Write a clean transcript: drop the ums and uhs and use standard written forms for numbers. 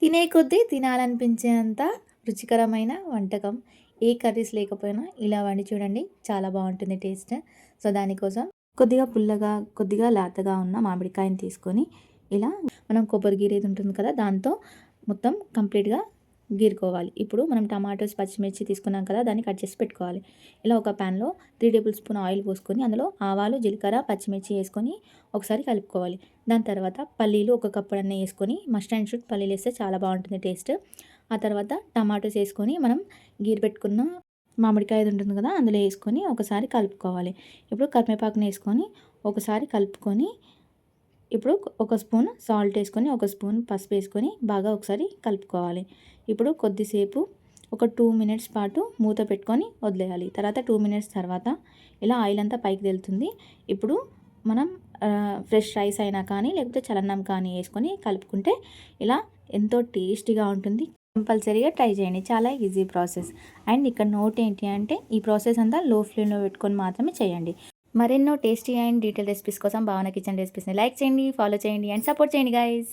తినే కొద్దీ తినాలనిపించేంత రుచికరమైన వంటకం. ఏ కర్రీస్ లేకపోయినా ఇలా వండి చూడండి. చాలా బావుంటుంది టేస్ట్. సో, దానికోసం కొద్దిగా పుల్లగా, కొద్దిగా లేతగా ఉన్న మామిడికాయని తీసుకొని ఇలా మనం కొబ్బరి గీరేది ఉంటుంది కదా! దాంతో మొత్తం కంప్లీట్‌గా గీరుకోవాలి. ఇప్పుడు మనం టమాటోస్, పచ్చిమిర్చి తీసుకున్నాం కదా! దాన్ని కట్ చేసి పెట్టుకోవాలి. ఇలా ఒక పాన్‌లో 3 టేబుల్ స్పూన్ ఆయిల్ పోసుకొని అందులో ఆవాలు, జీలకర్ర, పచ్చిమిర్చి ఏసుకొని ఒకసారి కలుపుకోవాలి. దాని తర్వాత పల్లీలు ఒక కప్పుడన్న ఏసుకొని మస్ట్ అండ్ షుడ్ పల్లీలేస్తే చాలా బావుంటుంది టేస్ట్. ఆ తర్వాత టమాటోస్ ఏసుకొని మనం గీరి పెట్టుకున్న మామిడికాయది ఉంటుంది కదా! అందులో ఏసుకొని ఒకసారి కలుపుకోవాలి. ఇప్పుడు కరివేపాకునేసుకొని ఒకసారి కలుపుకొని ఇప్పుడు ఒక స్పూన్ సాల్ట్ ఏసుకొని, ఒక స్పూన్ పసుపేసుకొని బాగా ఒకసారి కలుపుకోవాలి. ఇప్పుడు కొద్దిసేపు ఒక 2 మినిట్స్ పాటు మూత పెట్టుకొని వదిలేయాలి. తర్వాత 2 మినిట్స్ తర్వాత ఇలా ఆయిల్ అంతా పైకి తేలుతుంది. ఇప్పుడు మనం ఫ్రెష్ రైస్ అయినా కానీ లేకపోతే చల్లన్నం కానీ ఏసుకొని కలుపుకుంటే ఇలా ఎంతో టేస్టీగా ఉంటుంది. కంపల్సరీగా ట్రై చేయండి. చాలా ఈజీ ప్రాసెస్. అండ్ ఇక్కడ నోట్ ఏంటి అంటే ఈ ప్రాసెస్ అంతా లో ఫ్లేమ్‌లో పెట్టుకొని మాత్రమే చేయండి. మరెన్నో టేస్టీ అండ్ డీటెయిల్ రెసిపీస్ కోసం భావన కిచెన్ రెసిపీస్‌ని లైక్ చేయండి, ఫాలో చేయండి అండ్ సపోర్ట్ చేయండి గైస్.